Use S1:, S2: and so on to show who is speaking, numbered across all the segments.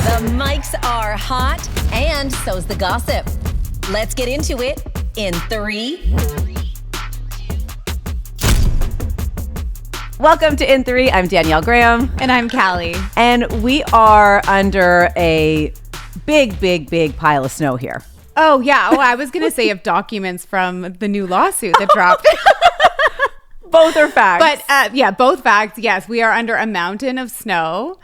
S1: The mics are hot, and so's the gossip. Let's get into it in 3.
S2: Welcome to In 3. I'm Danielle Graham.
S3: And I'm Callie.
S2: And we are under a big pile of snow here.
S3: Oh, yeah. Oh, I was going to say of documents from the new lawsuit that dropped.
S2: Both are facts.
S3: But both facts. Yes, we are under a mountain of snow.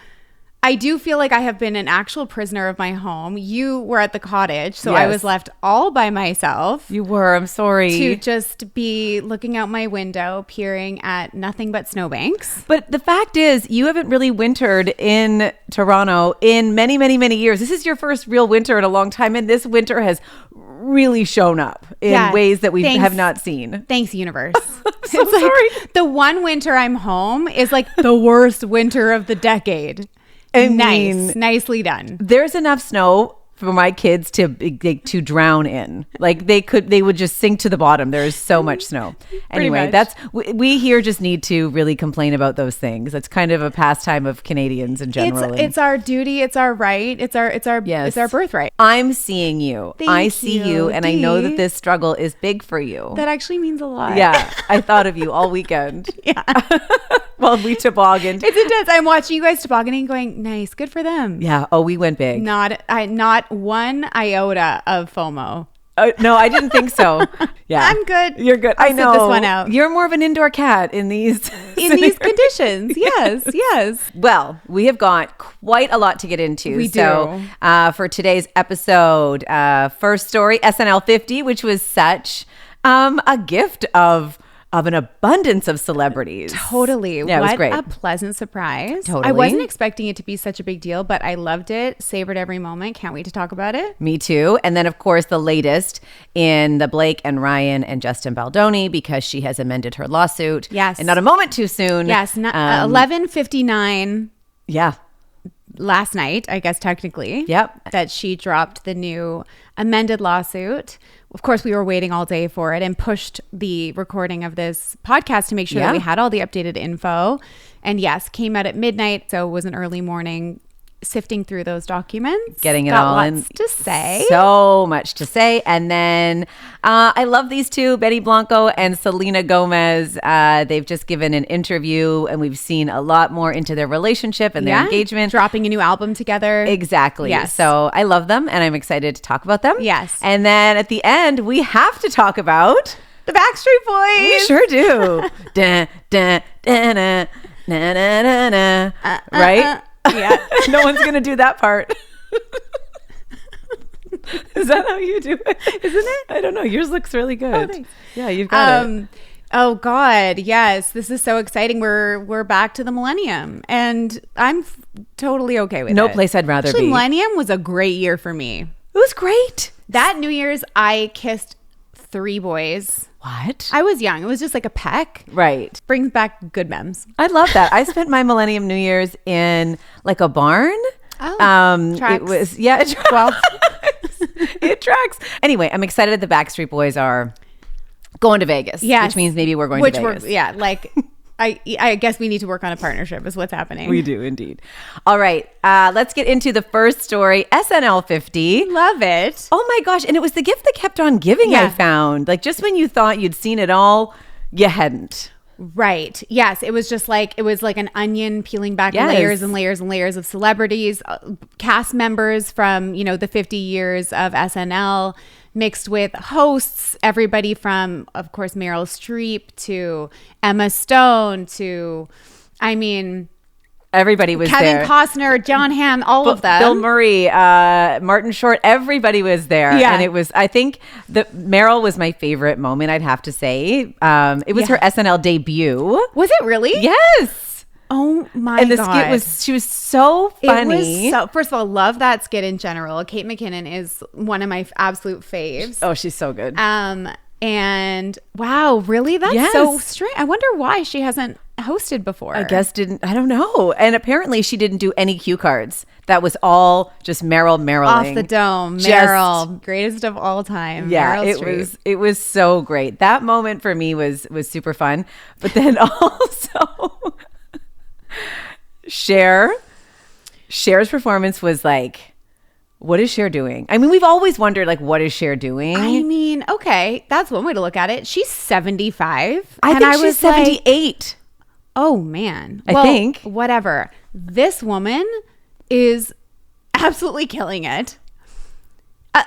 S3: I do feel like I have been an actual prisoner of my home. You were at the cottage, so I was left all by myself.
S2: You were. I'm sorry.
S3: To just be looking out my window, peering at nothing but snowbanks.
S2: But the fact is, you haven't really wintered in Toronto in many years. This is your first real winter in a long time, and this winter has really shown up in ways that we have not seen.
S3: Thanks, universe.
S2: So sorry.
S3: Like the one winter I'm home is like the worst winter of the decade. Nicely done.
S2: There's enough snow for my kids to drown in. Like they would just sink to the bottom. There is so much snow. Anyway, we here just need to really complain about those things. That's kind of a pastime of Canadians in general.
S3: It's our duty. It's our right. It's our birthright.
S2: I'm seeing you. I see you, and I know that this struggle is big for you.
S3: That actually means a lot.
S2: Yeah, I thought of you all weekend.
S3: Yeah.
S2: Well, we tobogganed.
S3: It's intense. I'm watching you guys tobogganing, going, nice, good for them.
S2: Yeah. Oh, we went big.
S3: Not one iota of FOMO.
S2: No, I didn't think so. Yeah,
S3: I'm good.
S2: You're good.
S3: I know.
S2: Sit
S3: this one out.
S2: You're more of an indoor cat in these
S3: conditions. Yes.
S2: Well, we have got quite a lot to get into.
S3: We do.
S2: For today's episode, first story, SNL50, which was such a gift of an abundance of celebrities.
S3: Totally.
S2: Yeah, it was great.
S3: What a pleasant surprise.
S2: Totally.
S3: I wasn't expecting it to be such a big deal, but I loved it. Savored every moment. Can't wait to talk about it.
S2: Me too. And then, of course, the latest in the Blake and Ryan and Justin Baldoni, because she has amended her lawsuit.
S3: Yes.
S2: And not a moment too soon.
S3: Yes. 11:59.
S2: Yeah.
S3: Last night, I guess technically.
S2: Yep.
S3: That she dropped the new amended lawsuit. Of course, we were waiting all day for it and pushed the recording of this podcast to make sure that we had all the updated info. And yes, came out at midnight. So it was an early morning sifting through those documents.
S2: Getting it
S3: Got
S2: all in.
S3: lots to say.
S2: So much to say. And then I love these two, Betty Blanco and Selena Gomez. They've just given an interview and we've seen a lot more into their relationship and their engagement.
S3: Dropping a new album together.
S2: Exactly.
S3: Yes.
S2: So I love them and I'm excited to talk about them.
S3: Yes.
S2: And then at the end, we have to talk about
S3: the Backstreet Boys.
S2: We sure do. Dun, dun, dun, dun, na, na, na, na. Right?
S3: Yeah.
S2: No one's going to do that part. Is that how you do it?
S3: Isn't it?
S2: I don't know. Yours looks really good.
S3: Oh, thanks.
S2: Yeah, you've got it.
S3: Oh God, yes. This is so exciting. We're back to the millennium and I'm totally okay with it.
S2: No place I'd rather
S3: Actually,
S2: be.
S3: Millennium was a great year for me.
S2: It was great.
S3: That New Year's, I kissed 3 boys.
S2: What?
S3: I was young. It was just like a peck.
S2: Right.
S3: Brings back good memes.
S2: I love that. I spent my Millennium New Year's in like a barn.
S3: Oh, tracks.
S2: It was, it tracks.
S3: Well,
S2: it tracks. Anyway, I'm excited the Backstreet Boys are going to Vegas.
S3: Yes.
S2: Which means maybe we're going to Vegas.
S3: Like I guess we need to work on a partnership is what's happening.
S2: We do indeed. All right. Let's get into the first story. SNL50.
S3: Love it.
S2: Oh my gosh. And it was the gift that kept on giving, I found. Like just when you thought you'd seen it all, you hadn't.
S3: Right. Yes. It was just like, an onion peeling back layers and layers and layers of celebrities, cast members from, the 50 years of SNL mixed with hosts, everybody from, of course, Meryl Streep to Emma Stone to,
S2: everybody was
S3: Kevin
S2: there.
S3: Costner, John Hamm, all of them.
S2: Bill Murray, Martin Short, everybody was there.
S3: Yeah.
S2: And it was, I think Meryl was my favorite moment, I'd have to say. It was her SNL debut.
S3: Was it really?
S2: Yes.
S3: Oh my
S2: and the
S3: God.
S2: skit she was so funny.
S3: First of all, love that skit in general. Kate McKinnon is one of my absolute faves.
S2: Oh, she's so good.
S3: And wow, really? That's so strange. I wonder why she hasn't hosted before.
S2: I don't know. And apparently she didn't do any cue cards. That was all just Meryl
S3: off the dome. Meryl, greatest of all time.
S2: Yeah,
S3: Meryl
S2: it was so great. That moment for me was super fun. But then also Cher Cher's performance was like, what is Cher doing? I mean, we've always wondered, like, what is Cher doing?
S3: I mean, okay, that's one way to look at it. She's 75.
S2: I think she's 78.
S3: Oh, man.
S2: I think.
S3: Whatever. This woman is absolutely killing it.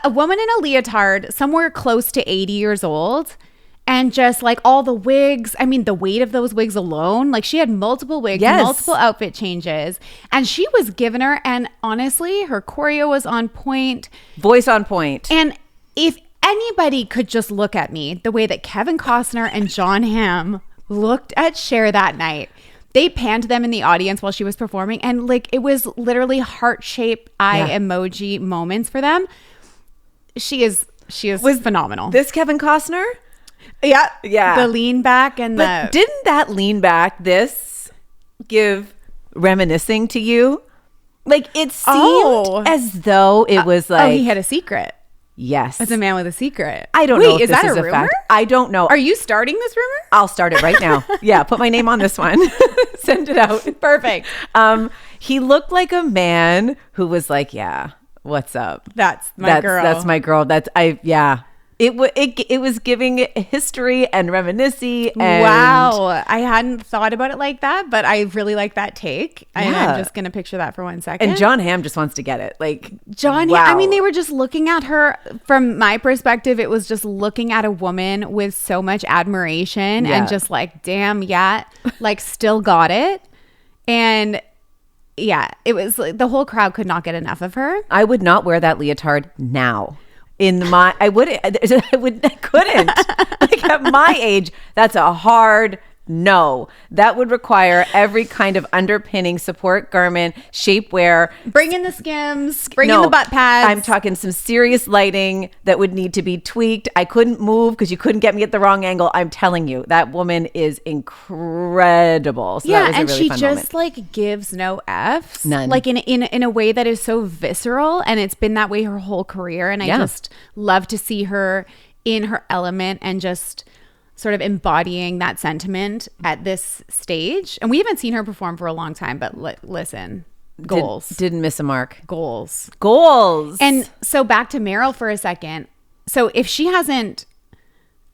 S3: A woman in a leotard, somewhere close to 80 years old, and just like all the wigs. I mean, the weight of those wigs alone, like she had multiple wigs, multiple outfit changes, and she was giving her. And honestly, her choreo was on point,
S2: voice on point.
S3: And if anybody could just look at me the way that Kevin Costner and Jon Hamm looked at Cher that night. They panned them in the audience while she was performing, and like it was literally heart-shaped eye emoji moments for them. She is phenomenal.
S2: This Kevin Costner?
S3: Yeah. The lean back and
S2: didn't that lean back give reminiscing to you? Like it seemed as though it was like
S3: he had a secret.
S2: Yes.
S3: It's a man with a secret.
S2: I don't know if this is a fact. I don't know.
S3: Are you starting this rumor?
S2: I'll start it right now. Yeah, put my name on this one. Send it out.
S3: Perfect.
S2: He looked like a man who was like, yeah, what's up?
S3: That's my girl.
S2: That's my girl. It was giving history and reminiscing.
S3: Wow. I hadn't thought about it like that, but I really like that take. Yeah. And I'm just going to picture that for 1 second.
S2: And Jon Hamm just wants to get it. Like
S3: Hamm, I mean, they were just looking at her. From my perspective, it was just looking at a woman with so much admiration and just like, damn, like still got it. And yeah, it was like the whole crowd could not get enough of her.
S2: I would not wear that leotard now. I couldn't. Like at my age, that's a hard no. That would require every kind of underpinning, support garment, shapewear.
S3: Bring in the skims, bring in the butt pads.
S2: I'm talking some serious lighting that would need to be tweaked. I couldn't move because you couldn't get me at the wrong angle. I'm telling you, that woman is incredible. So that was a really fun moment.
S3: Like gives no F's.
S2: None.
S3: Like in a way that is so visceral, and it's been that way her whole career. And I just love to see her in her element and just sort of embodying that sentiment at this stage. And we haven't seen her perform for a long time, but listen, goals.
S2: Didn't miss a mark.
S3: Goals.
S2: And
S3: so back to Meryl for a second. So if she hasn't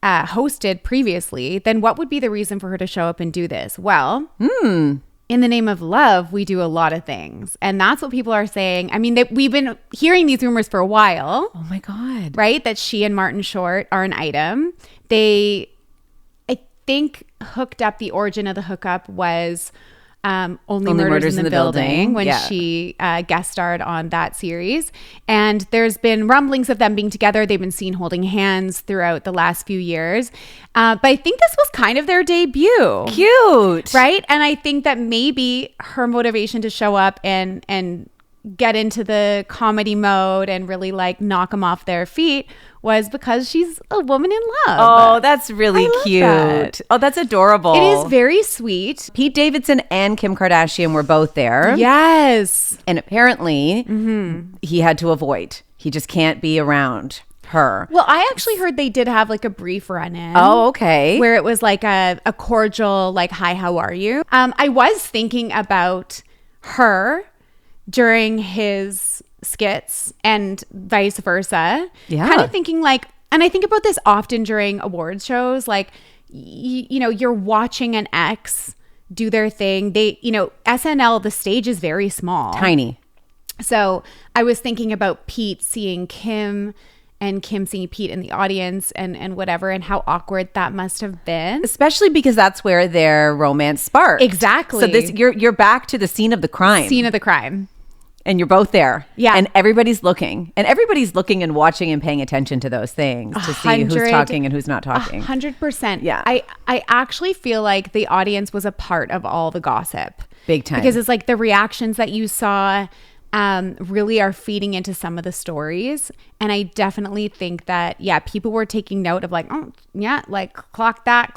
S3: hosted previously, then what would be the reason for her to show up and do this? Well, in the name of love, we do a lot of things. And that's what people are saying. I mean, we've been hearing these rumors for a while.
S2: Oh my God.
S3: Right? That she and Martin Short are an item. I think hooked up, the origin of the hookup was Only Murders in the Building when she guest starred on that series. And there's been rumblings of them being together. They've been seen holding hands throughout the last few years. But I think this was kind of their debut.
S2: Cute.
S3: Right? And I think that maybe her motivation to show up and get into the comedy mode and really like knock them off their feet was because she's a woman in love.
S2: Oh, that's really cute. That. Oh, that's adorable.
S3: It is very sweet.
S2: Pete Davidson and Kim Kardashian were both there.
S3: Yes.
S2: And apparently he had to avoid. He just can't be around her.
S3: Well, I actually heard they did have like a brief run-in.
S2: Oh, okay.
S3: Where it was like a cordial, like, hi, how are you? I was thinking about her during his skits and vice versa. Yeah. Kind of thinking like, and I think about this often during awards shows, like, you know, you're watching an ex do their thing. SNL, the stage is very small.
S2: Tiny.
S3: So I was thinking about Pete seeing Kim and Kim seeing Pete in the audience and whatever, and how awkward that must have been.
S2: Especially because that's where their romance sparked.
S3: Exactly.
S2: So you're back to the scene of the crime. And you're both there.
S3: Yeah.
S2: And everybody's looking. And everybody's looking and watching and paying attention to those things to see who's talking and who's not talking.
S3: 100%.
S2: Yeah.
S3: I actually feel like the audience was a part of all the gossip.
S2: Big time.
S3: Because it's like the reactions that you saw really are feeding into some of the stories. And I definitely think that, people were taking note of like, oh, yeah, like clock that.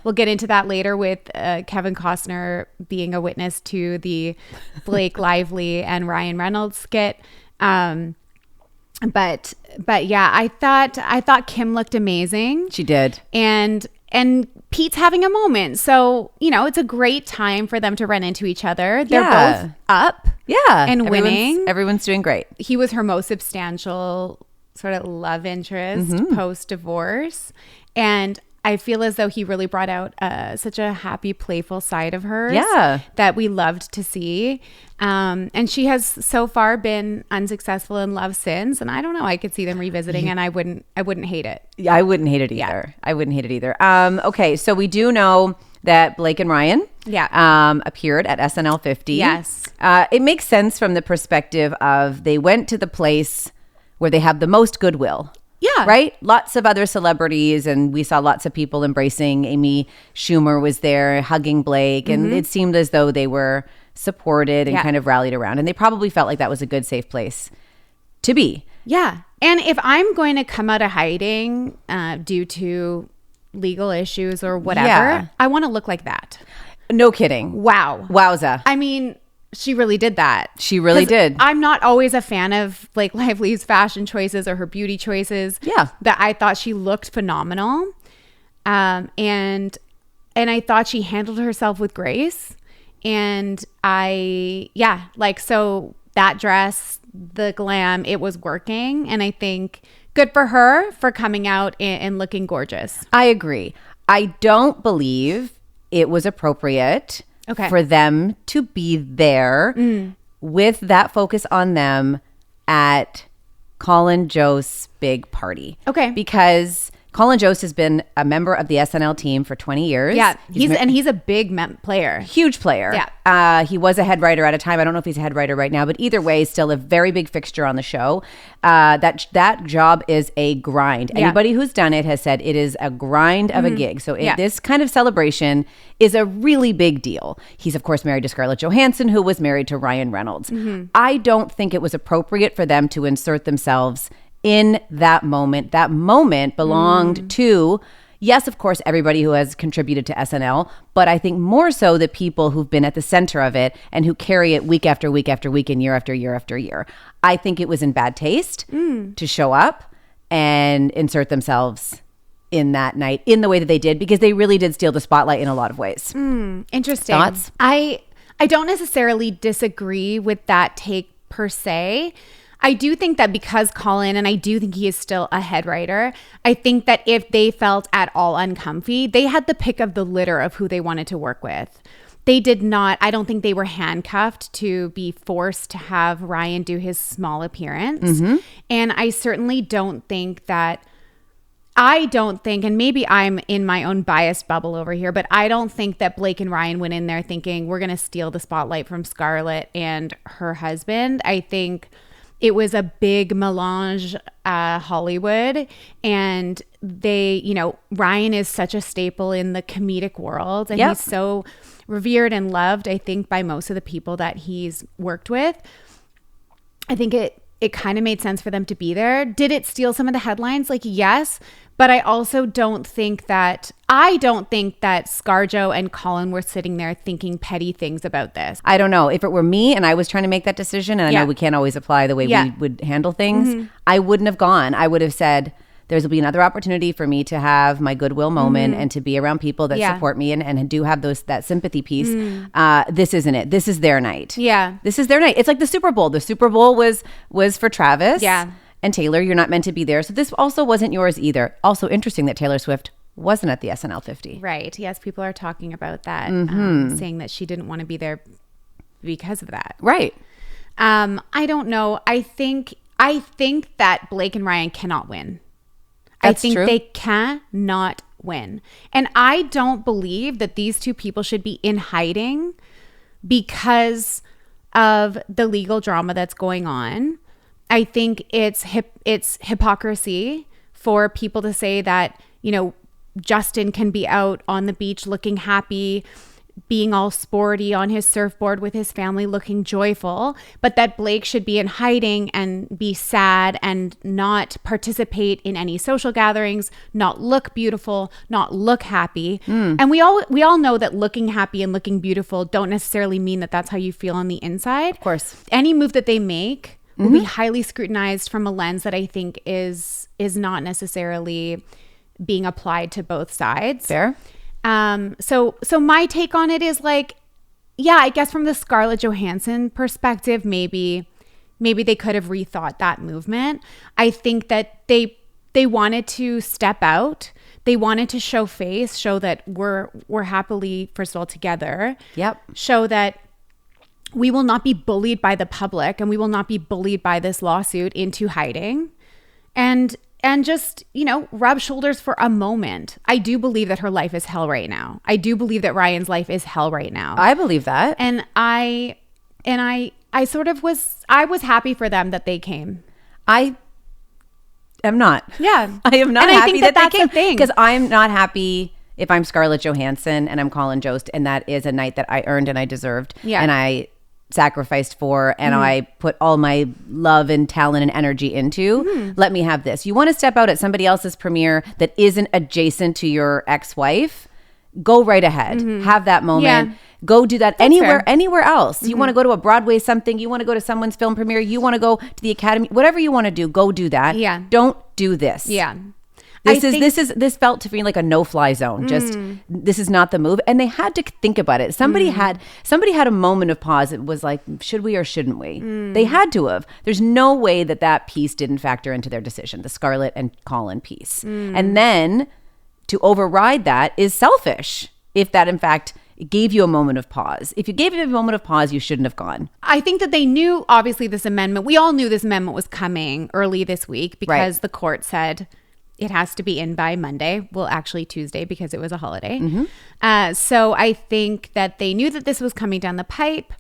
S3: We'll get into that later with Kevin Costner being a witness to the Blake Lively and Ryan Reynolds skit. But yeah, I thought Kim looked amazing.
S2: She did.
S3: And Pete's having a moment. So, you know, it's a great time for them to run into each other. They're both up. and winning.
S2: Everyone's doing great.
S3: He was her most substantial sort of love interest post-divorce. And I feel as though he really brought out such a happy, playful side of hers that we loved to see. And she has so far been unsuccessful in love since. And I don't know, I could see them revisiting and I wouldn't hate it.
S2: Yeah, I wouldn't hate it either. Yeah. I wouldn't hate it either. Okay, so we do know that Blake and Ryan appeared at SNL50.
S3: Yes.
S2: It makes sense from the perspective of they went to the place where they have the most goodwill.
S3: Yeah.
S2: Right? Lots of other celebrities, and we saw lots of people embracing. Amy Schumer was there hugging Blake, and it seemed as though they were supported and kind of rallied around. And they probably felt like that was a good, safe place to be.
S3: Yeah. And if I'm going to come out of hiding due to legal issues or whatever, I want to look like that.
S2: No kidding.
S3: Wow.
S2: Wowza.
S3: I mean, she really did that.
S2: She really did.
S3: I'm not always a fan of Blake Lively's fashion choices or her beauty choices.
S2: Yeah.
S3: That I thought she looked phenomenal. And I thought she handled herself with grace. And so that dress, the glam, it was working. And I think good for her for coming out and looking gorgeous.
S2: I agree. I don't believe it was appropriate for them to be there with that focus on them at Colin Jost's big party.
S3: Okay.
S2: Because Colin Jost has been a member of the SNL team for 20 years.
S3: Yeah, he's a big player.
S2: Huge player.
S3: Yeah.
S2: He was a head writer at a time. I don't know if he's a head writer right now, but either way, still a very big fixture on the show. That job is a grind.
S3: Yeah.
S2: Anybody who's done it has said it is a grind of a gig. So this kind of celebration is a really big deal. He's, of course, married to Scarlett Johansson, who was married to Ryan Reynolds. I don't think it was appropriate for them to insert themselves in that moment. That moment belonged to, yes, of course, everybody who has contributed to SNL, but I think more so the people who've been at the center of it and who carry it week after week after week and year after year after year. I think it was in bad taste to show up and insert themselves in that night in the way that they did, because they really did steal the spotlight in a lot of ways.
S3: Interesting.
S2: Thoughts?
S3: I don't necessarily disagree with that take per se. I do think that because Colin, and I do think he is still a head writer, I think that if they felt at all uncomfy, they had the pick of the litter of who they wanted to work with. They did not, I don't think they were handcuffed to be forced to have Ryan do his small appearance. And I certainly don't think, and maybe I'm in my own biased bubble over here, but I don't think that Blake and Ryan went in there thinking we're going to steal the spotlight from Scarlett and her husband. I think it was a big melange, Hollywood, and Ryan is such a staple in the comedic world, and he's so revered and loved, I think, by most of the people that he's worked with. I think it kind of made sense for them to be there. Did it steal some of the headlines? Yes. But I also don't think that ScarJo and Colin were sitting there thinking petty things about this.
S2: I don't know. If it were me and I was trying to make that decision, and I know we can't always apply the way we would handle things, I wouldn't have gone. I would have said, there'll be another opportunity for me to have my goodwill moment and to be around people that support me and do have that sympathy piece. This isn't it. This is their night.
S3: Yeah.
S2: This is their night. It's like the Super Bowl. The Super Bowl was for Travis.
S3: Yeah.
S2: And Taylor, you're not meant to be there. So this also wasn't yours either. Also interesting that Taylor Swift wasn't at the SNL50.
S3: Right. Yes, people are talking about that, saying that she didn't want to be there because of that.
S2: Right.
S3: I don't know. I think that Blake and Ryan cannot win.
S2: That's
S3: I think
S2: true.
S3: they cannot win. And I don't believe that these two people should be in hiding because of the legal drama that's going on. I think it's hypocrisy for people to say that, Justin can be out on the beach looking happy, being all sporty on his surfboard with his family, looking joyful, but that Blake should be in hiding and be sad and not participate in any social gatherings, not look beautiful, not look happy. And we all know that looking happy and looking beautiful don't necessarily mean that that's how you feel on the inside.
S2: Of course.
S3: Any move that they make will be highly scrutinized from a lens that I think is not necessarily being applied to both sides.
S2: Fair.
S3: So my take on it is yeah, I guess from the Scarlett Johansson perspective, maybe they could have rethought that movement. I think that they wanted to step out. They wanted to show face, show that we're happily, first of all, together.
S2: Yep.
S3: Show that we will not be bullied by the public and we will not be bullied by this lawsuit into hiding. And just, rub shoulders for a moment. I do believe that her life is hell right now. I do believe that Ryan's life is hell right now.
S2: I believe that.
S3: And I was happy for them that they came.
S2: I am not.
S3: Yeah.
S2: I am not
S3: and
S2: happy
S3: I think that
S2: they came.
S3: the thing.
S2: Because I'm not happy if I'm Scarlett Johansson and I'm Colin Jost, and that is a night that I earned and I deserved.
S3: Yeah.
S2: And I sacrificed for, and I put all my love and talent and energy into. Let me have this. You want to step out at somebody else's premiere that isn't adjacent to your ex-wife? Go right ahead. Have that moment.
S3: Yeah.
S2: Go do that anywhere else. You want to go to a Broadway something, you want to go to someone's film premiere, you want to go to the Academy, whatever you want to do, go do that.
S3: Yeah.
S2: Don't do this.
S3: Yeah.
S2: This felt to me like a no-fly zone. Just this is not the move, and they had to think about it. Somebody had a moment of pause. It was like, should we or shouldn't we? They had to have. There's no way that piece didn't factor into their decision, the Scarlett and Colin piece. And then to override that is selfish. If that in fact gave you a moment of pause. If you gave it a moment of pause, you shouldn't have gone.
S3: I think that they knew, obviously, this amendment. We all knew this amendment was coming early this week because the court said it has to be in by Monday. Well, actually Tuesday because it was a holiday. So I think that they knew that this was coming down the pipe.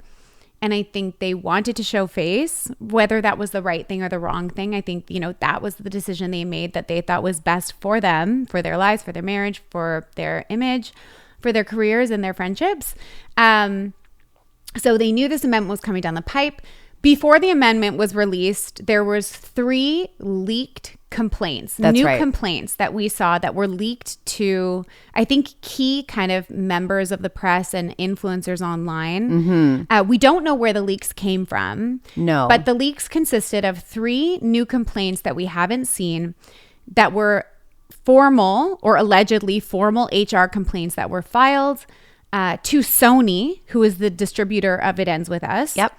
S3: And I think they wanted to show face, whether that was the right thing or the wrong thing. I think, that was the decision they made that they thought was best for them, for their lives, for their marriage, for their image, for their careers and their friendships. So they knew this amendment was coming down the pipe. Before the amendment was released, there was 3 leaked complaints, complaints that we saw that were leaked to, I think, key kind of members of the press and influencers online. We don't know where the leaks came from.
S2: No.
S3: But the leaks consisted of 3 new complaints that we haven't seen that were formal or allegedly formal HR complaints that were filed to Sony, who is the distributor of It Ends With Us.
S2: Yep.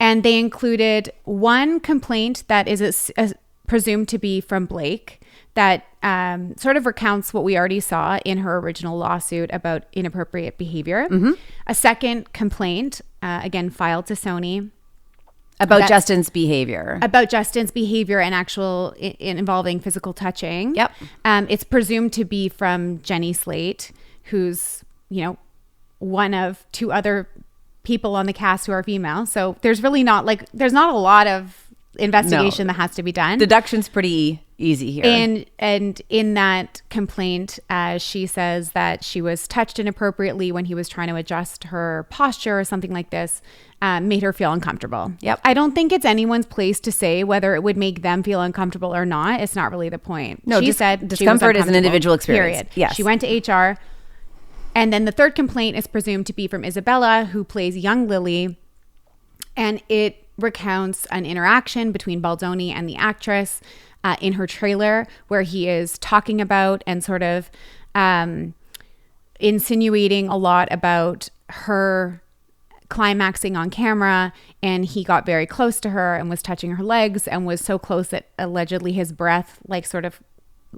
S3: And they included 1 complaint that is presumed to be from Blake that sort of recounts what we already saw in her original lawsuit about inappropriate behavior. A second complaint, again, filed to Sony.
S2: About Justin's behavior.
S3: About Justin's behavior and actual involving physical touching.
S2: Yep.
S3: It's presumed to be from Jenny Slate, who's, one of 2 other people on the cast who are female. So there's really there's not a lot of investigation that has to be done.
S2: Deduction's pretty easy here.
S3: And in that complaint, she says that she was touched inappropriately when he was trying to adjust her posture or something like this, made her feel uncomfortable.
S2: Yep.
S3: I don't think it's anyone's place to say whether it would make them feel uncomfortable or not. It's not really the point.
S2: No,
S3: she said
S2: discomfort is an individual experience.
S3: Period.
S2: Yes.
S3: She went to HR. And then the third complaint is presumed to be from Isabella, who plays young Lily. And it recounts an interaction between Baldoni and the actress in her trailer where he is talking about and sort of insinuating a lot about her climaxing on camera, and he got very close to her and was touching her legs and was so close that allegedly his breath sort of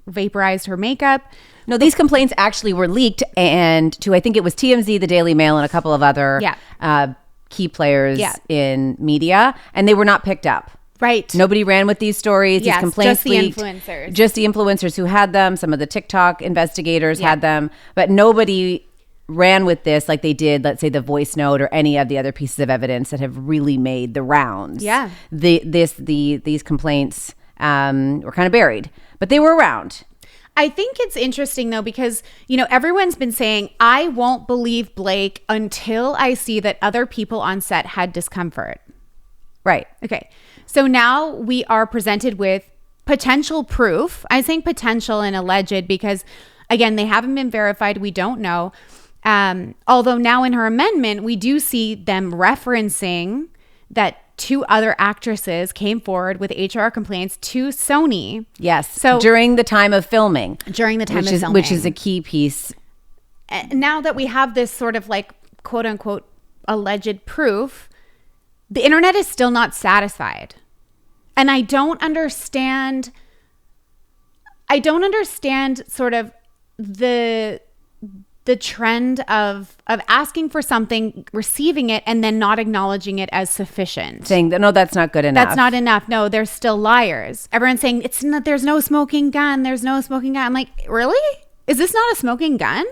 S3: vaporized her makeup.
S2: No, these complaints actually were leaked and to, I think it was TMZ, the Daily Mail, and a couple of other key players in media, and they were not picked up.
S3: Right.
S2: Nobody ran with these stories.
S3: Yes,
S2: these complaints
S3: just the
S2: leaked.
S3: influencers.
S2: Just the influencers who had them. Some of the TikTok investigators had them, but nobody ran with this like they did, let's say, the voice note or any of the other pieces of evidence that have really made the rounds.
S3: Yeah.
S2: These complaints were kind of buried, but they were around.
S3: I think it's interesting though, because, everyone's been saying, I won't believe Blake until I see that other people on set had discomfort.
S2: Right.
S3: Okay. So now we are presented with potential proof. I'm saying potential and alleged because, again, they haven't been verified. We don't know. Although now in her amendment, we do see them referencing that 2 other actresses came forward with HR complaints to Sony.
S2: Yes.
S3: So
S2: during the time of filming.
S3: Which
S2: is a key piece.
S3: Now that we have this sort of quote unquote alleged proof, the internet is still not satisfied. And I don't understand sort of the trend of asking for something, receiving it, and then not acknowledging it as sufficient.
S2: Saying that, no, that's not good enough.
S3: That's not enough. No, they're still liars. Everyone's saying it's not, there's no smoking gun. There's no smoking gun. I'm like, really? Is this not a smoking gun?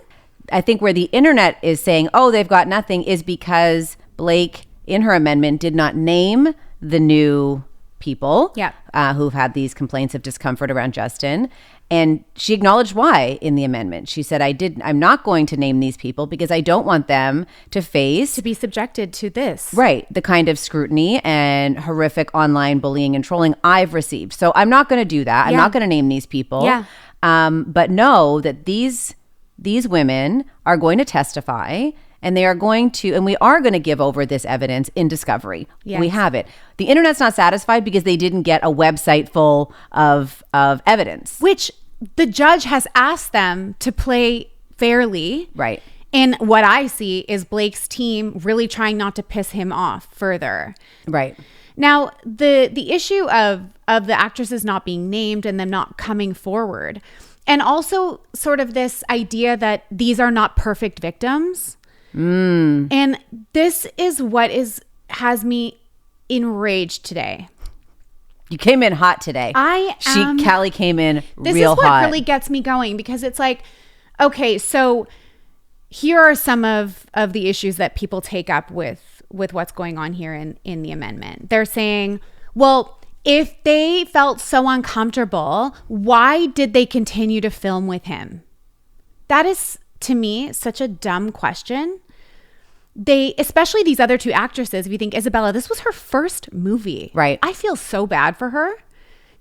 S2: I think where the internet is saying, oh, they've got nothing, is because Blake, in her amendment, did not name the new people who've had these complaints of discomfort around Justin. And she acknowledged why in the amendment. She said, I'm not going to name these people because I don't want them to be
S3: subjected to this.
S2: Right. The kind of scrutiny and horrific online bullying and trolling I've received. So I'm not going to do that. I'm not going to name these people.
S3: Yeah.
S2: But know that these women are going to testify, and they are going to, and we are going to give over this evidence in discovery. Yes. We have it. The internet's not satisfied because they didn't get a website full of evidence,
S3: which the judge has asked them to play fairly.
S2: Right.
S3: And what I see is Blake's team really trying not to piss him off further.
S2: Right.
S3: Now, the issue of the actresses not being named and them not coming forward, and also sort of this idea that these are not perfect victims. And this is what has me enraged today.
S2: You came in hot today. Callie came in real hot.
S3: This is what really gets me going, because it's like, okay, so here are some of the issues that people take up with what's going on here in the amendment. They're saying, well, if they felt so uncomfortable, why did they continue to film with him? That is, to me, such a dumb question. Especially these other two actresses, if you think Isabella, this was her first movie.
S2: Right.
S3: I feel so bad for her.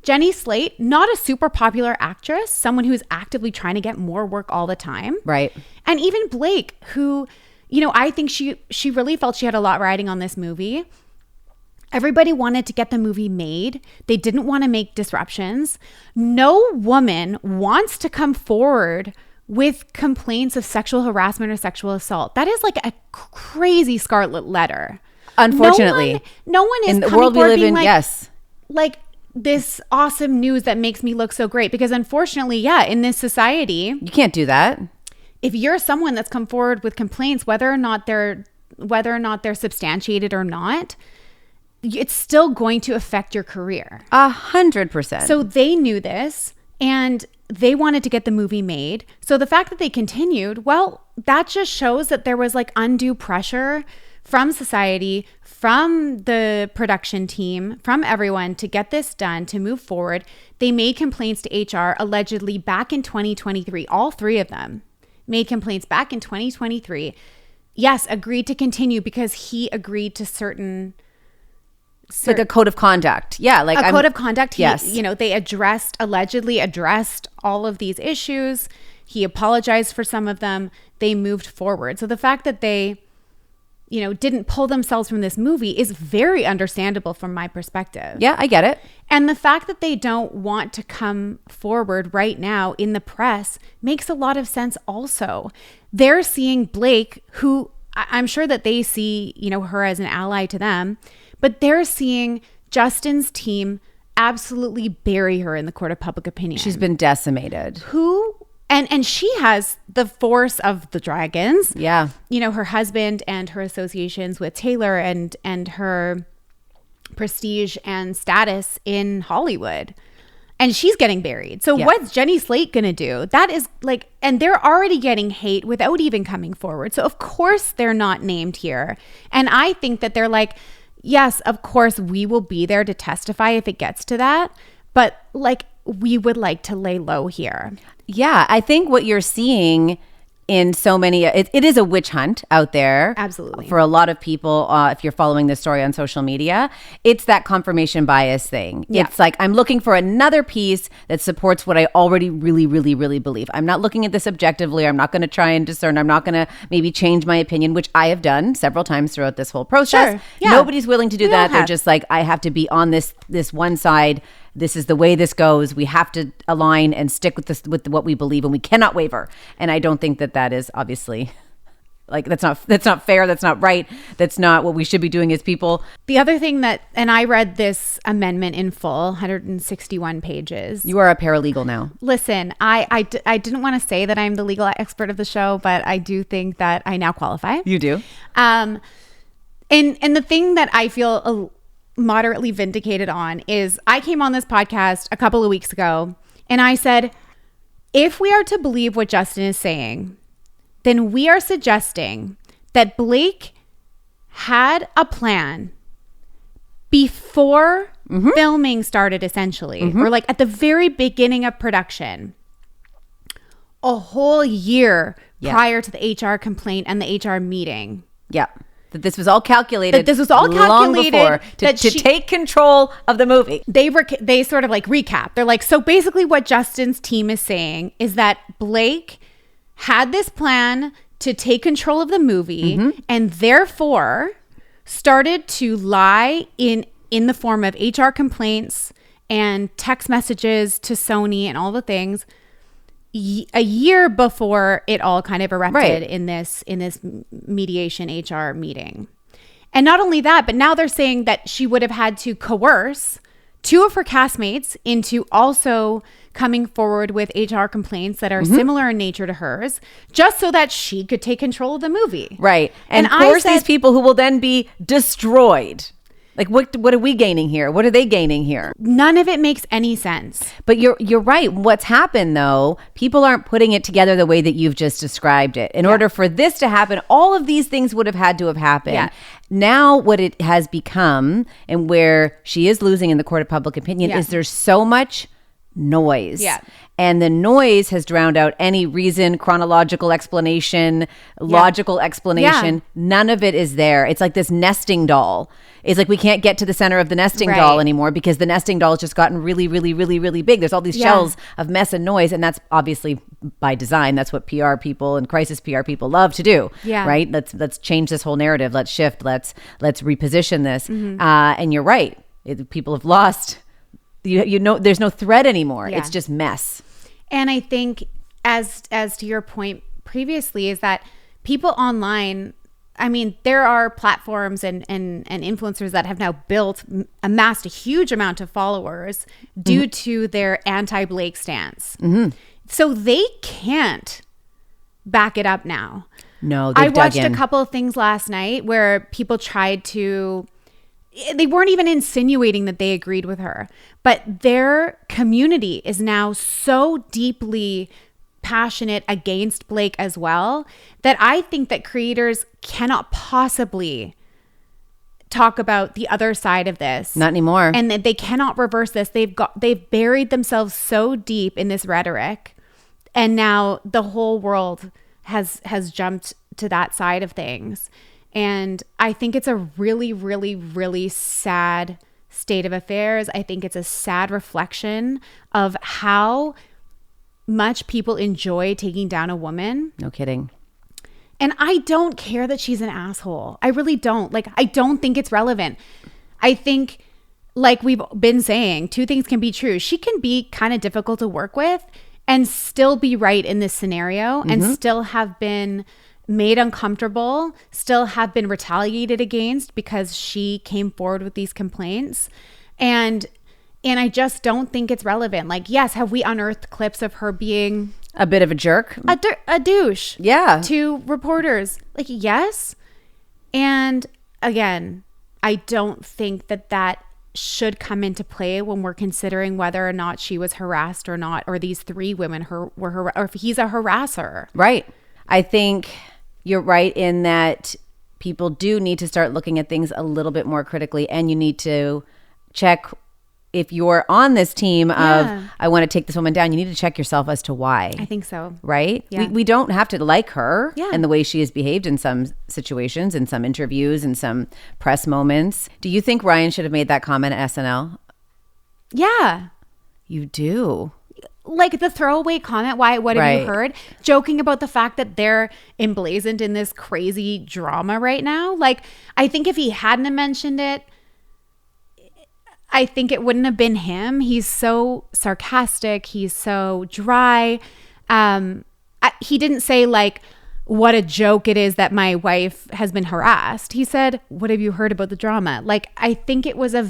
S3: Jenny Slate, not a super popular actress, someone who's actively trying to get more work all the time.
S2: Right.
S3: And even Blake, who, I think she really felt she had a lot riding on this movie. Everybody wanted to get the movie made. They didn't want to make disruptions. No woman wants to come forward with complaints of sexual harassment or sexual assault. That is like a crazy scarlet letter.
S2: Unfortunately.
S3: No one is
S2: in the
S3: coming
S2: world we
S3: forward
S2: live
S3: being
S2: in,
S3: like,
S2: yes.
S3: Like this awesome news that makes me look so great. Because unfortunately, in this society,
S2: you can't do that.
S3: If you're someone that's come forward with complaints, whether or not they're substantiated or not, it's still going to affect your career.
S2: 100%.
S3: So they knew this, and they wanted to get the movie made. So the fact that they continued, well, that just shows that there was like undue pressure from society, from the production team, from everyone to get this done, to move forward. They made complaints to HR allegedly back in 2023. All three of them made complaints back in 2023. Yes, agreed to continue because he agreed to certain...
S2: like a code of conduct. Yeah. Like
S3: code of conduct.
S2: Yes.
S3: They allegedly addressed all of these issues. He apologized for some of them. They moved forward. So the fact that they, didn't pull themselves from this movie is very understandable from my perspective.
S2: Yeah, I get it.
S3: And the fact that they don't want to come forward right now in the press makes a lot of sense also. They're seeing Blake, who I'm sure that they see, her as an ally to them, but they're seeing Justin's team absolutely bury her in the court of public opinion.
S2: She's been decimated.
S3: And she has the force of the dragons.
S2: Yeah.
S3: Her husband and her associations with Taylor and her prestige and status in Hollywood. And she's getting buried. So what's Jenny Slate going to do? That is like, and they're already getting hate without even coming forward. So of course they're not named here. And I think that they're like, yes, of course, we will be there to testify if it gets to that. But like, we would like to lay low here.
S2: Yeah, I think what you're seeing in so many, it is a witch hunt out there.
S3: Absolutely.
S2: For a lot of people, if you're following this story on social media, it's that confirmation bias thing. Yeah. It's like, I'm looking for another piece that supports what I already really, really, really believe. I'm not looking at this objectively. I'm not going to try and discern. I'm not going to maybe change my opinion, which I have done several times throughout this whole process.
S3: Sure. Yeah.
S2: Nobody's willing to do that. They're just like, I have to be on this one side. This is the way this goes. We have to align and stick with this, with what we believe, and we cannot waver. And I don't think that is obviously Like that's not fair. That's not right. That's not what we should be doing as people.
S3: The other thing and I read this amendment in full, 161 pages.
S2: You are a paralegal now.
S3: Listen, I didn't want to say that I'm the legal expert of the show, but I do think that I now qualify.
S2: You do.
S3: And the thing that I feel moderately vindicated on is I came on this podcast a couple of weeks ago and I said, if we are to believe what Justin is saying, then we are suggesting that Blake had a plan before filming started, essentially, or like at the very beginning of production, a whole year prior to the HR complaint and the HR meeting.
S2: Yeah. That this was all calculated.
S3: Long
S2: before to take control of the movie.
S3: They sort of like recap. They're like, so basically what Justin's team is saying is that Blake had this plan to take control of the movie and therefore started to lie in the form of HR complaints and text messages to Sony and all the things a year before it all kind of erupted in this mediation HR meeting. And not only that, but now they're saying that she would have had to coerce two of her castmates into also coming forward with HR complaints that are similar in nature to hers, just so that she could take control of the movie.
S2: Right. And coerce these people who will then be destroyed. Like, what are we gaining here? What are they gaining here?
S3: None of it makes any sense.
S2: But you're right. What's happened, though, people aren't putting it together the way that you've just described it. In order for this to happen, all of these things would have had to have happened. Yeah. Now, what it has become, and where she is losing in the court of public opinion, is there's so much noise. Yeah. And the noise has drowned out any reason, chronological explanation, logical explanation. Yeah. None of it is there. It's like this nesting doll. It's like we can't get to the center of the nesting doll anymore because the nesting doll has just gotten really, really, really, really big. There's all these shells of mess and noise, and that's obviously by design. That's what PR people and crisis PR people love to do. Yeah. Right? Let's change this whole narrative. Let's shift. Let's reposition this. And you're right. People have lost. You know, there's no thread anymore. Yeah. It's just mess.
S3: And I think, as to your point previously, is that people online, I mean, there are platforms and influencers that have now amassed a huge amount of followers due to their anti-Blake stance. So they can't back it up now.
S2: No,
S3: I watched a couple of things last night where people tried to... They weren't even insinuating that they agreed with her, but their community is now so deeply passionate against Blake as well that I think that creators cannot possibly talk about the other side of this.
S2: Not anymore.
S3: And that they cannot reverse this. They've buried themselves so deep in this rhetoric, and now the whole world has jumped to that side of things. And I think it's a really, really, really sad state of affairs. I think it's a sad reflection of how much people enjoy taking down a woman.
S2: No kidding.
S3: And I don't care that she's an asshole. I really don't. Like, I don't think it's relevant. I think, like we've been saying, two things can be true. She can be kind of difficult to work with and still be right in this scenario and still have been made uncomfortable, still have been retaliated against because she came forward with these complaints. And I just don't think it's relevant. Like, yes, have we unearthed clips of her being
S2: a bit of a jerk?
S3: A douche.
S2: Yeah.
S3: To reporters. Like, yes. And again, I don't think that should come into play when we're considering whether or not she was harassed or not, or these three women or if he's a harasser.
S2: Right. I think you're right in that people do need to start looking at things a little bit more critically, and you need to check if you're on this team of, I want to take this woman down, you need to check yourself as to why.
S3: I think so.
S2: Right? Yeah. We don't have to like her and the way she has behaved in some situations, in some interviews, in some press moments. Do you think Ryan should have made that comment at SNL?
S3: Yeah.
S2: You do?
S3: Like the throwaway comment, what have you heard? Joking about the fact that they're emblazoned in this crazy drama right now. Like, I think if he hadn't mentioned it, I think it wouldn't have been him. He's so sarcastic. He's so dry. He didn't say like, what a joke it is that my wife has been harassed. He said, what have you heard about the drama? Like, I think it was a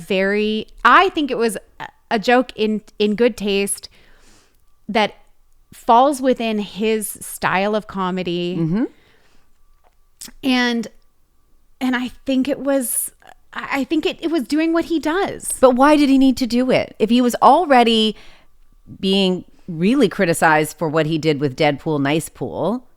S3: joke in good taste that falls within his style of comedy.
S2: Mm-hmm.
S3: And I think it was doing what he does.
S2: But why did he need to do it? If he was already being really criticized for what he did with Deadpool Nice Pool,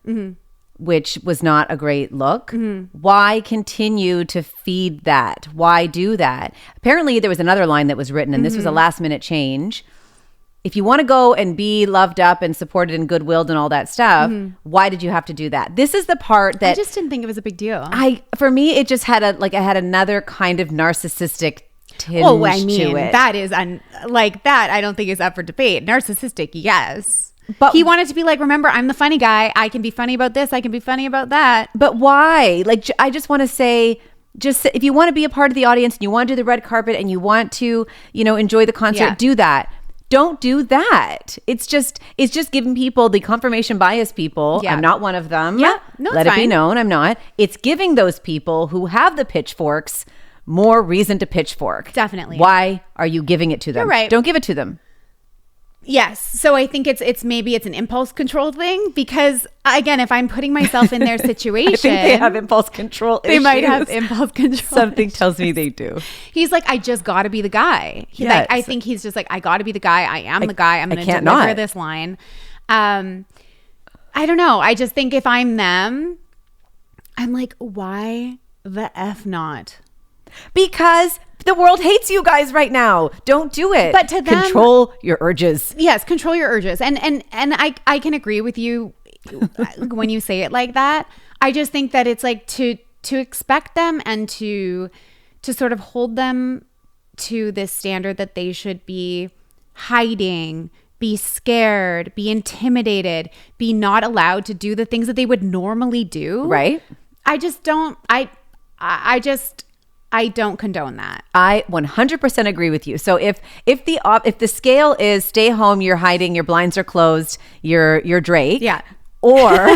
S2: mm-hmm. which was not a great look, mm-hmm. why continue to feed that? Why do that? Apparently there was another line that was written, and mm-hmm. this was a last minute change. If you want to go and be loved up and supported and goodwilled and all that stuff, mm-hmm. why did you have to do that? This is the part that
S3: I just didn't think it was a big deal.
S2: For me, it just had I had another kind of narcissistic tinge to it.
S3: That is that I don't think is up for debate. Narcissistic, yes. But he wanted to be like, remember, I'm the funny guy. I can be funny about this. I can be funny about that.
S2: But why? Like, I just want to say, just if you want to be a part of the audience and you want to do the red carpet and you want to, enjoy the concert, do that. Don't do that. It's just giving people, the confirmation bias people. Yeah. I'm not one of them.
S3: Yeah. No,
S2: Let it be known I'm not. It's giving those people who have the pitchforks more reason to pitchfork.
S3: Definitely.
S2: Why are you giving it to them?
S3: You're right.
S2: Don't give it to them.
S3: Yes. So I think it's maybe it's an impulse control thing, because again, if I'm putting myself in their situation,
S2: I think they have impulse control issues.
S3: They might have impulse control.
S2: Something tells me they do.
S3: He's like, I just got to be the guy. Yes. I think he's just like, I got to be the guy. I am the guy. I'm going to deliver this line. I don't know. I just think if I'm them, I'm like, why the F not?
S2: Because the world hates you guys right now. Don't do it.
S3: But to them,
S2: control your urges.
S3: Yes, control your urges. And I can agree with you when you say it like that. I just think that it's like to expect them and to sort of hold them to this standard that they should be hiding, be scared, be intimidated, be not allowed to do the things that they would normally do.
S2: Right.
S3: I don't condone that.
S2: I 100% agree with you. So if the scale is stay home, you're hiding, your blinds are closed, you're Drake.
S3: Yeah.
S2: Or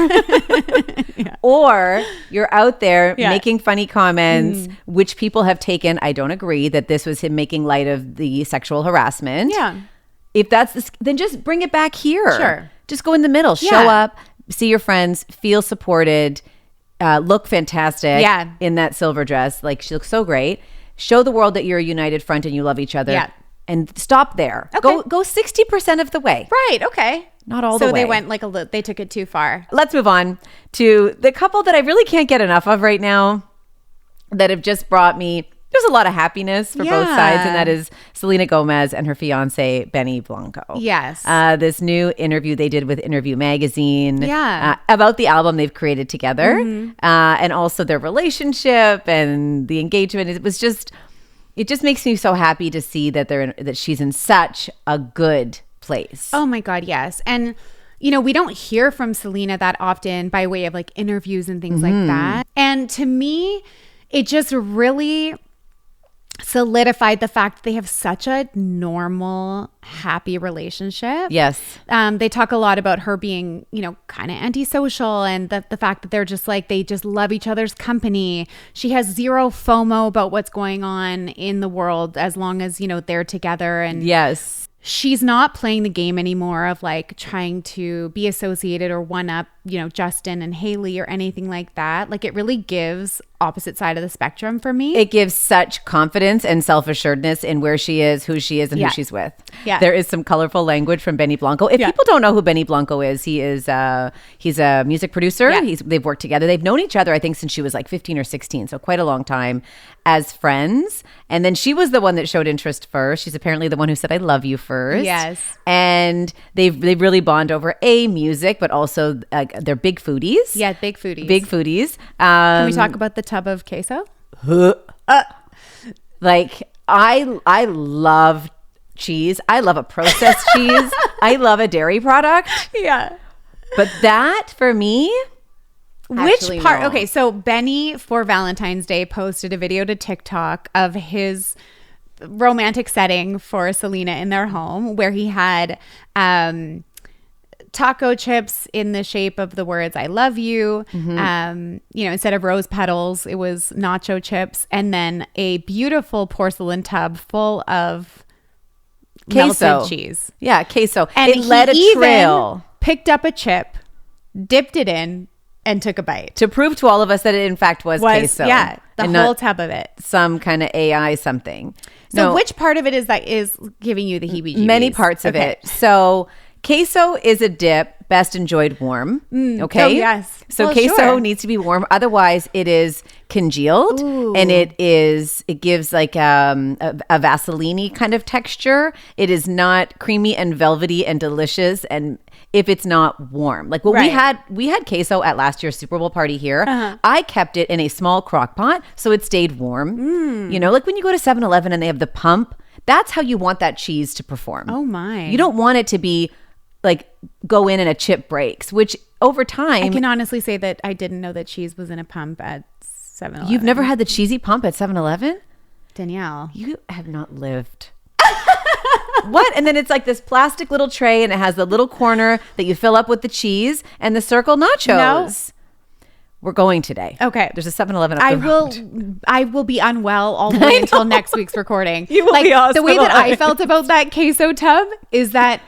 S2: or you're out there making funny comments, which people have taken. I don't agree that this was him making light of the sexual harassment.
S3: Yeah.
S2: If that's then just bring it back here.
S3: Sure.
S2: Just go in the middle. Yeah. Show up, see your friends, feel supported. Look fantastic in that silver dress. Like, she looks so great. Show the world that you're a united front and you love each other. Yeah. And stop there. Okay. Go 60% of the way.
S3: Right. Okay.
S2: Not all the way.
S3: So they went they took it too far.
S2: Let's move on to the couple that I really can't get enough of right now that have just brought me. There's a lot of happiness for both sides, and that is Selena Gomez and her fiance, Benny Blanco.
S3: Yes.
S2: This new interview they did with Interview Magazine about the album they've created together, and also their relationship and the engagement. It just makes me so happy to see that that she's in such a good place.
S3: Oh my God, yes. And we don't hear from Selena that often by way of like interviews and things like that. And to me, it just really solidified the fact that they have such a normal, happy relationship.
S2: Yes.
S3: They talk a lot about her being, kind of antisocial, and the fact that they're just like, they just love each other's company. She has zero FOMO about what's going on in the world as long as, they're together. And
S2: yes.
S3: She's not playing the game anymore of like trying to be associated or one up, Justin and Haley or anything like that. Like, it really gives opposite side of the spectrum for me.
S2: It gives such confidence and self-assuredness in where she is, who she is, and who she's with. Yeah. There is some colorful language from Benny Blanco. If people don't know who Benny Blanco is, he's a music producer. Yeah. They've worked together. They've known each other, I think, since she was like 15 or 16. So quite a long time as friends. And then she was the one that showed interest first. She's apparently the one who said, I love you first.
S3: Yes.
S2: And they really bond over music, but also they're big foodies.
S3: Yeah, big foodies.
S2: Big foodies.
S3: Can we talk about the tub of queso?
S2: Like, I love cheese. I love a processed cheese. I love a dairy product.
S3: Yeah.
S2: But that, for me...
S3: Which part? No. Okay, so Benny for Valentine's Day posted a video to TikTok of his romantic setting for Selena in their home, where he had taco chips in the shape of the words "I love you." Instead of rose petals, it was nacho chips, and then a beautiful porcelain tub full of
S2: queso
S3: melted cheese.
S2: Yeah, queso.
S3: And
S2: it led a trail.
S3: Picked up a chip, dipped it in, and took a bite
S2: to prove to all of us that it in fact was queso.
S3: Yeah, the whole tub of it.
S2: Some kind of AI something.
S3: So which part of it is giving you the heebie-jeebies?
S2: Many parts of it. So queso is a dip best enjoyed warm. Okay.
S3: Oh, yes.
S2: So queso needs to be warm. Otherwise, it is congealed. Ooh. And it gives like a Vaseline kind of texture. It is not creamy and velvety and delicious. And if it's not warm, like we had queso at last year's Super Bowl party here. I kept it in a small crock pot so it stayed warm. Like when you go to 7-Eleven and they have the pump, that's how you want that cheese to perform.
S3: Oh my.
S2: You don't want it to be like go in and a chip breaks, which over time.
S3: I can honestly say that I didn't know that cheese was in a pump at 7-Eleven.
S2: You've never had the cheesy pump at 7-Eleven?
S3: Danielle.
S2: You have not lived. What? And then it's like this plastic little tray and it has the little corner that you fill up with the cheese and the circle nachos. No. We're going today.
S3: Okay.
S2: There's a 7-Eleven up the road.
S3: I will be unwell all the way until next week's recording.
S2: You will be
S3: the way that I felt about that queso tub is that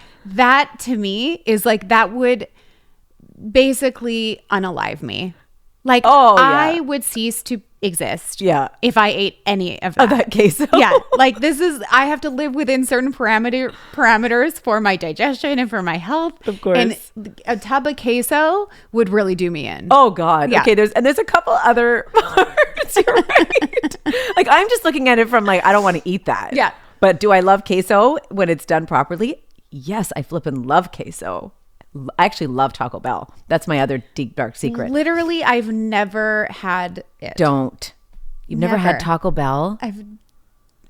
S3: to me is like that would basically unalive me. Like I would cease to exist if I ate any of that
S2: queso.
S3: Yeah, like I have to live within certain parameters for my digestion and for my health.
S2: Of course.
S3: And a tub of queso would really do me in.
S2: Oh God. Yeah. Okay, there's a couple other parts. You're right. Like I'm just looking at it from like I don't want to eat that.
S3: Yeah.
S2: But do I love queso when it's done properly? Yes, I flippin' love queso. I actually love Taco Bell. That's my other deep, dark secret.
S3: Literally, I've never had it.
S2: You've never had Taco Bell?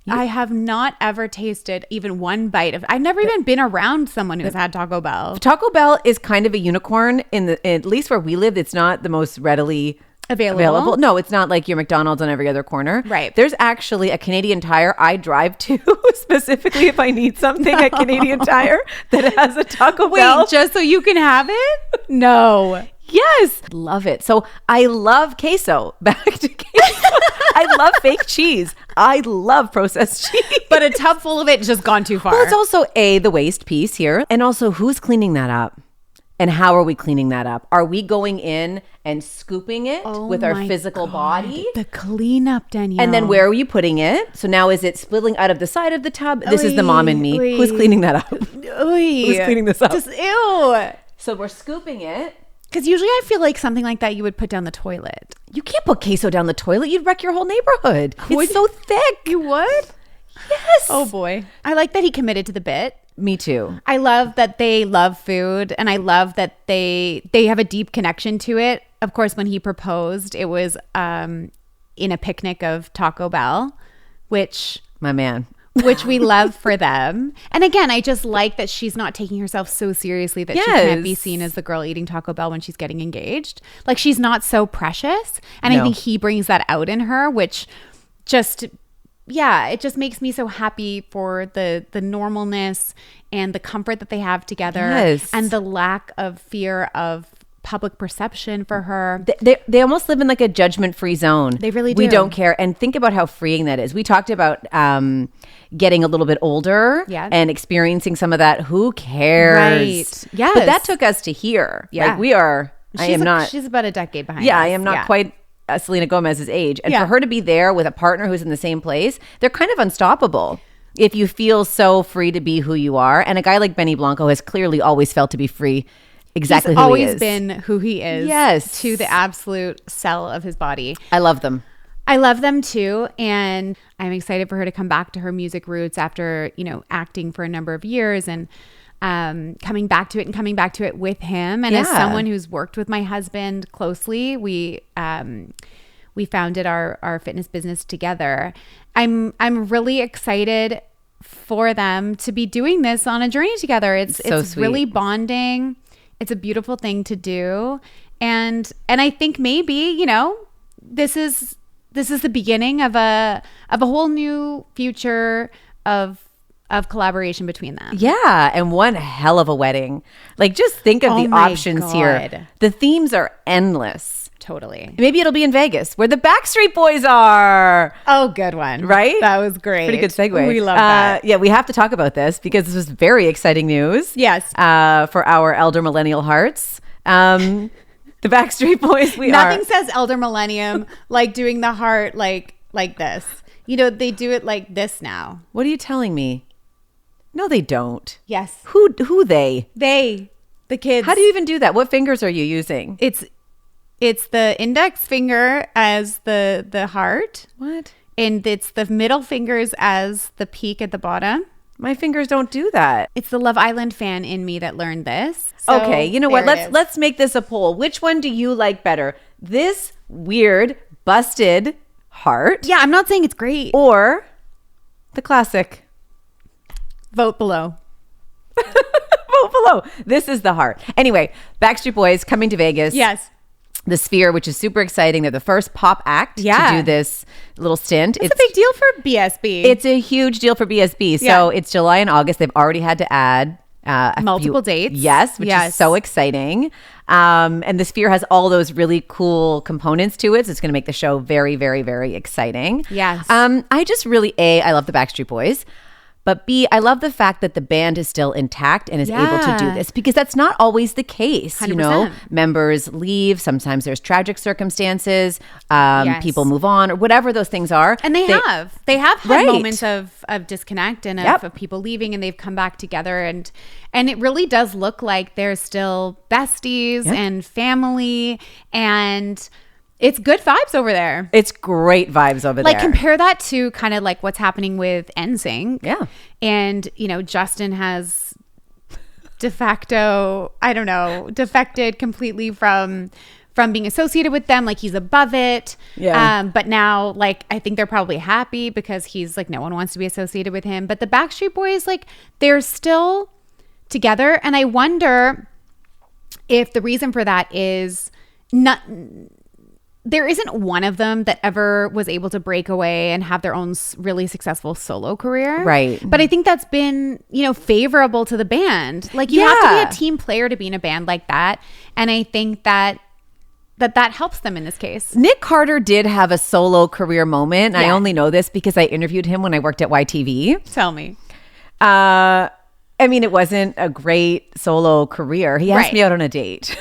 S3: I have not ever tasted even one bite of. I've never even been around someone who's had Taco Bell.
S2: Taco Bell is kind of a unicorn at least where we live. It's not the most readily available. No, it's not like your McDonald's on every other corner.
S3: Right.
S2: There's actually a Canadian Tire I drive to specifically if I need something at Canadian Tire that has a Taco Bell.
S3: Wait, just so you can have it? No.
S2: Yes. Love it. So I love queso. Back to queso. I love fake cheese. I love processed cheese.
S3: But a tub full of it just gone too far.
S2: Well, it's also the waste piece here. And also who's cleaning that up? And how are we cleaning that up? Are we going in and scooping it with our physical body?
S3: The cleanup, Danielle.
S2: And then where are you putting it? So now is it spilling out of the side of the tub? This is the mom in me. Who's cleaning that up? Who's cleaning this up?
S3: Just ew.
S2: So we're scooping it.
S3: Because usually I feel like something like that you would put down the toilet.
S2: You can't put queso down the toilet. You'd wreck your whole neighborhood. It's so thick.
S3: You would?
S2: Yes.
S3: Oh boy. I like that he committed to the bit.
S2: Me too.
S3: I love that they love food, and I love that they have a deep connection to it. Of course, when he proposed, it was in a picnic of Taco Bell, which we love for them. And again, I just like that she's not taking herself so seriously that she can't be seen as the girl eating Taco Bell when she's getting engaged. Like she's not so precious, and I think he brings that out in her, which just. Yeah, it just makes me so happy for the normalness and the comfort that they have together and the lack of fear of public perception for her.
S2: They almost live in like a judgment-free zone.
S3: They really do.
S2: We don't care. And think about how freeing that is. We talked about getting a little bit older and experiencing some of that. Who cares?
S3: Right. Yes.
S2: But that took us to here. Yeah. Like we are,
S3: she's about a decade behind us.
S2: I am not quite Selena Gomez's age, and for her to be there with a partner who's in the same place, they're kind of unstoppable if you feel so free to be who you are. And a guy like Benny Blanco has clearly always felt to be free, exactly who he is.
S3: He's always been who he is, to the absolute cell of his body.
S2: I love them.
S3: I love them too, and I'm excited for her to come back to her music roots after acting for a number of years and coming back to it with him. And as someone who's worked with my husband closely, we founded our fitness business together. I'm really excited for them to be doing this on a journey together. It's really bonding. It's a beautiful thing to do. And I think maybe, this is the beginning of a whole new future of of collaboration between them.
S2: Yeah, and one hell of a wedding. Like, just think of the options here. The themes are endless.
S3: Totally.
S2: Maybe it'll be in Vegas, where the Backstreet Boys are.
S3: Oh, good one.
S2: Right?
S3: That was great.
S2: Pretty good segue.
S3: We love that.
S2: Yeah, we have to talk about this because this was very exciting news.
S3: Yes.
S2: For our elder millennial hearts. The Backstreet Boys,
S3: Nothing says elder millennium like doing the heart like this. You know, they do it like this now.
S2: What are you telling me? No, they don't.
S3: Yes.
S2: Who they?
S3: They. The kids.
S2: How do you even do that? What fingers are you using?
S3: It's the index finger as the heart.
S2: What?
S3: And it's the middle fingers as the peak at the bottom.
S2: My fingers don't do that.
S3: It's the Love Island fan in me that learned this. So
S2: okay, you know what? Let's make this a poll. Which one do you like better? This weird busted heart?
S3: Yeah, I'm not saying it's great.
S2: Or the classic?
S3: Vote below.
S2: Vote below. This is the heart. Anyway, Backstreet Boys coming to Vegas.
S3: Yes.
S2: The Sphere, which is super exciting. They're the first pop act to do this little stint.
S3: It's a big deal for BSB.
S2: It's a huge deal for BSB. So it's July and August. They've already had to add
S3: multiple dates.
S2: Yes, which is so exciting. And the Sphere has all those really cool components to it. So it's going to make the show very, very, very exciting.
S3: Yes.
S2: I just really, I love the Backstreet Boys. But B, I love the fact that the band is still intact and is able to do this, because that's not always the case.
S3: 100%.
S2: You know, members leave. Sometimes there's tragic circumstances. People move on, or whatever those things are.
S3: And they have had moments of disconnect and of people leaving, and they've come back together. And it really does look like they're still besties and family, and it's good vibes over there.
S2: It's great vibes over there.
S3: Like, compare that to kind of like what's happening with NSYNC.
S2: Yeah.
S3: And, you know, Justin has defected completely from being associated with them. Like, he's above it.
S2: Yeah.
S3: But now, like, I think they're probably happy because he's like, no one wants to be associated with him. But the Backstreet Boys, like, they're still together. And I wonder if the reason for that is there isn't one of them that ever was able to break away and have their own really successful solo career.
S2: Right.
S3: But I think that's been, you know, favorable to the band. Like, you have to be a team player to be in a band like that. And I think that helps them in this case.
S2: Nick Carter did have a solo career moment. I only know this because I interviewed him when I worked at YTV.
S3: Tell me.
S2: I mean, it wasn't a great solo career. He asked me out on a date.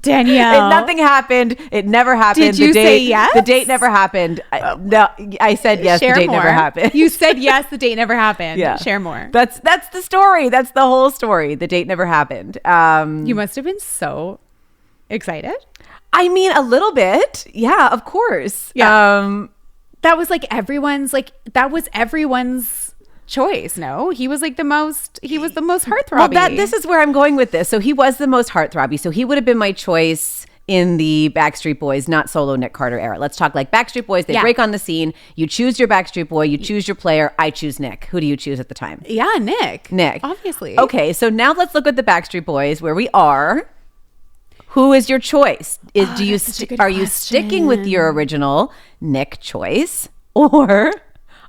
S3: Danielle.
S2: And nothing happened. It never happened.
S3: Did you say yes?
S2: The date never happened. No, I said yes.
S3: Share
S2: the date
S3: more.
S2: never happened.
S3: You said yes. The date never happened.
S2: Yeah.
S3: Share more.
S2: That's the story. That's the whole story. The date never happened.
S3: You must have been so excited.
S2: I mean, a little bit. Yeah, of course.
S3: Yeah. That was everyone's choice. No, he was the most heartthrobby.
S2: Well, this is where I'm going with this. So he was the most heartthrobby. So he would have been my choice in the Backstreet Boys, not solo Nick Carter era. Let's talk like Backstreet Boys. They break on the scene. You choose your Backstreet Boy. You choose your player. I choose Nick. Who do you choose at the time?
S3: Yeah, Nick. Obviously.
S2: Okay, so now let's look at the Backstreet Boys, where we are. Who is your choice? Are you sticking with your original Nick choice, or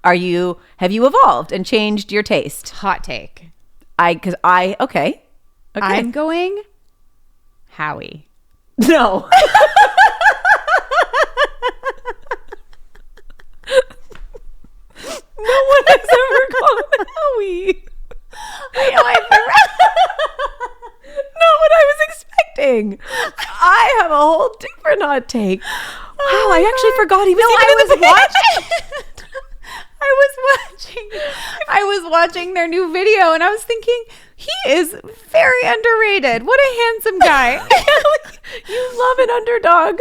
S2: have you evolved and changed your taste?
S3: Hot take.
S2: Okay.
S3: I'm going Howie.
S2: No. No one has ever called Howie.
S3: I know, I
S2: Not what I was expecting. I have a whole different hot take. Wow, I actually forgot he was
S3: I was watching their new video, and I was thinking, he is very underrated. What a handsome guy.
S2: You love an underdog.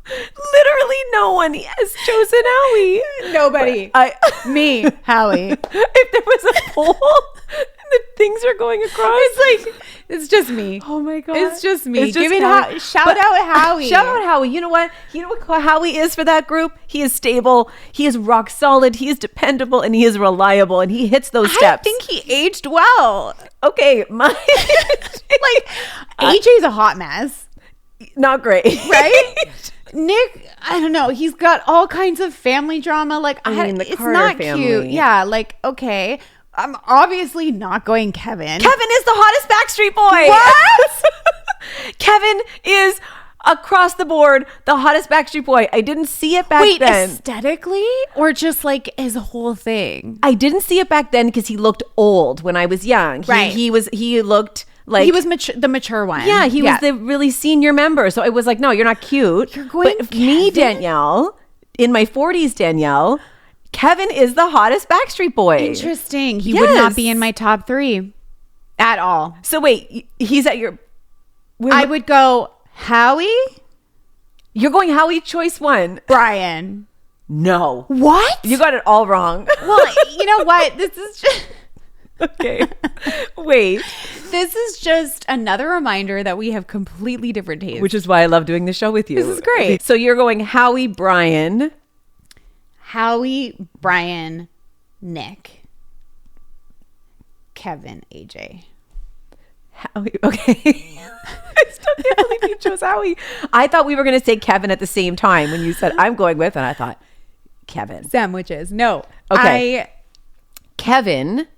S2: Literally no one has chosen Howie.
S3: Nobody. Me, Howie.
S2: If there was a poll and the things are going across,
S3: it's just me.
S2: Oh my god,
S3: it's just me.
S2: It's just
S3: Shout out Howie.
S2: Shout out Howie. You know what Howie is for that group? He is stable. He is rock solid. He is dependable, and he is reliable, and he hits those steps.
S3: I think he aged well.
S2: Okay,
S3: AJ's a hot mess.
S2: Not great,
S3: right? Nick, I don't know. He's got all kinds of family drama. Like,
S2: the
S3: it's
S2: Carter
S3: not
S2: family.
S3: cute. Yeah, like, okay. I'm obviously not going Kevin.
S2: Kevin is the hottest Backstreet Boy.
S3: What?
S2: Kevin is across the board the hottest Backstreet Boy. I didn't see it back then.
S3: Aesthetically, or just like his whole thing?
S2: I didn't see it back then because he looked old when I was young.
S3: Right.
S2: He looked like
S3: He was the mature one.
S2: Yeah, he was the really senior member. So it was like, no, you're not cute.
S3: You're going
S2: But me, Danielle, in my 40s, Danielle, Kevin is the hottest Backstreet Boy.
S3: Interesting. He would not be in my top 3 at all.
S2: So wait, he's at your...
S3: I would go Howie,
S2: You're going Howie choice 1.
S3: Brian.
S2: No.
S3: What?
S2: You got it all wrong.
S3: Well, you know what? This is just...
S2: Okay. Wait.
S3: This is just another reminder that we have completely different tastes.
S2: Which is why I love doing the show with you.
S3: This is great.
S2: So you're going Howie, Brian.
S3: Howie, Brian, Nick, Kevin, AJ.
S2: Howie. Okay. I still can't believe you chose Howie. I thought we were going to say Kevin at the same time when you said I'm going with, and I thought Kevin.
S3: Sandwiches. No.
S2: Okay. Kevin,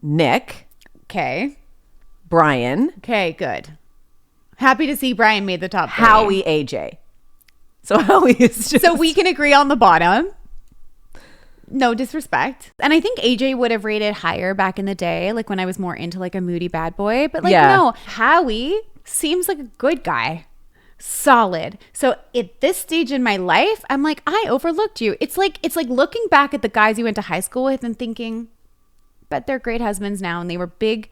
S2: Nick.
S3: Okay.
S2: Brian.
S3: Okay, good. Happy to see Brian made the top 3.
S2: Howie, AJ. So Howie is just...
S3: So we can agree on the bottom. No disrespect. And I think AJ would have rated higher back in the day, like when I was more into like a moody bad boy. But like, no, Howie seems like a good guy. Solid. So at this stage in my life, I'm like, I overlooked you. It's like looking back at the guys you went to high school with and thinking, but they're great husbands now, and they were big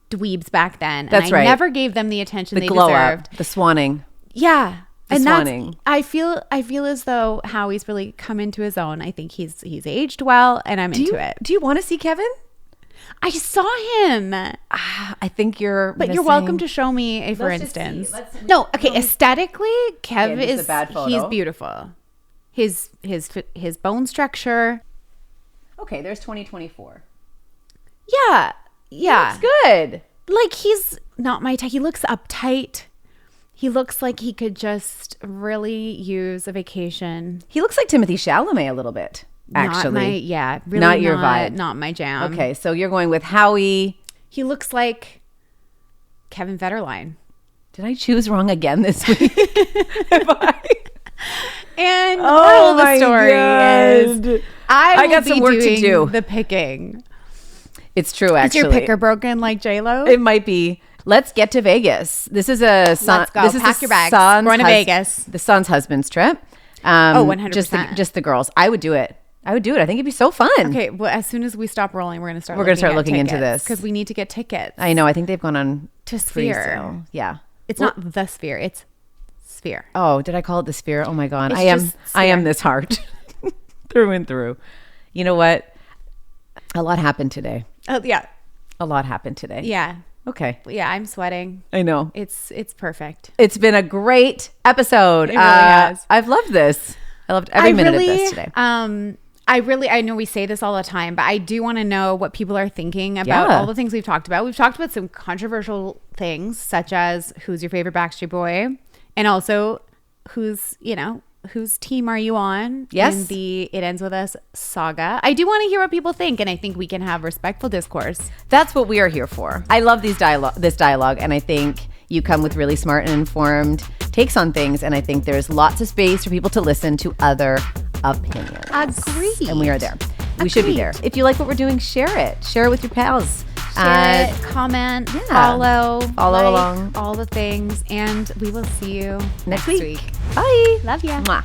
S3: dweebs back then.
S2: That's
S3: and
S2: right.
S3: I never gave them the attention they
S2: glow
S3: deserved.
S2: Up, the swanning.
S3: Yeah. And
S2: swanning.
S3: I feel as though Howie's really come into his own. I think he's aged well, and I'm into it.
S2: Do you want to see Kevin?
S3: I saw him.
S2: I think you're...
S3: But you're welcome to show me a for instance. No, okay, aesthetically, Kev is
S2: a bad photo.
S3: He's beautiful. His bone structure.
S2: Okay, there's 2024.
S3: Yeah. Yeah.
S2: Looks good.
S3: Like, he's not my type. He looks uptight. He looks like he could just really use a vacation.
S2: He looks like Timothée Chalamet a little bit, actually.
S3: Really
S2: not your vibe.
S3: Not my jam.
S2: Okay, so you're going with Howie.
S3: He looks like Kevin Federline.
S2: Did I choose wrong again this week?
S3: And the moral of the story is I
S2: got some work to do.
S3: The picking.
S2: It's true, actually.
S3: Is your picker broken like J-Lo?
S2: It might be. Let's get to Vegas. This is a son.
S3: Let's go.
S2: This is
S3: Pack your bags.
S2: Son's
S3: Going to Vegas.
S2: The son's husband's trip.
S3: 100%.
S2: Just the girls. I would do it. I think it'd be so fun.
S3: Okay, well, as soon as we stop rolling, we're going to start.
S2: We're going to start looking into this
S3: because we need to get tickets.
S2: I know. I think they've gone on
S3: to Sphere.
S2: Sale. Yeah,
S3: it's not the Sphere. It's Sphere.
S2: Oh, did I call it the Sphere? Oh my God,
S3: It's
S2: I am this heart through and through. You know what? A lot happened today.
S3: Oh yeah,
S2: a lot happened today.
S3: Yeah.
S2: Okay.
S3: Yeah, I'm sweating.
S2: I know.
S3: It's perfect.
S2: It's been a great episode.
S3: It really has.
S2: I've loved this. I loved every minute of this today.
S3: I know we say this all the time, but I do want to know what people are thinking about all the things we've talked about. We've talked about some controversial things, such as who's your favorite Backstreet Boy, and also whose team are you on in the It Ends With Us saga. I do want to hear what people think, and I think we can have respectful discourse.
S2: That's what we are here for. I love this dialogue, and I think you come with really smart and informed takes on things, and I think there's lots of space for people to listen to other opinions.
S3: Agreed.
S2: And we are there. We should be there. If you like what we're doing, share it. Share it with your pals.
S3: Share it, comment, follow
S2: along.
S3: all the things, and we will see you
S2: next week.
S3: week.
S2: Bye.
S3: Love ya.
S2: Mwah.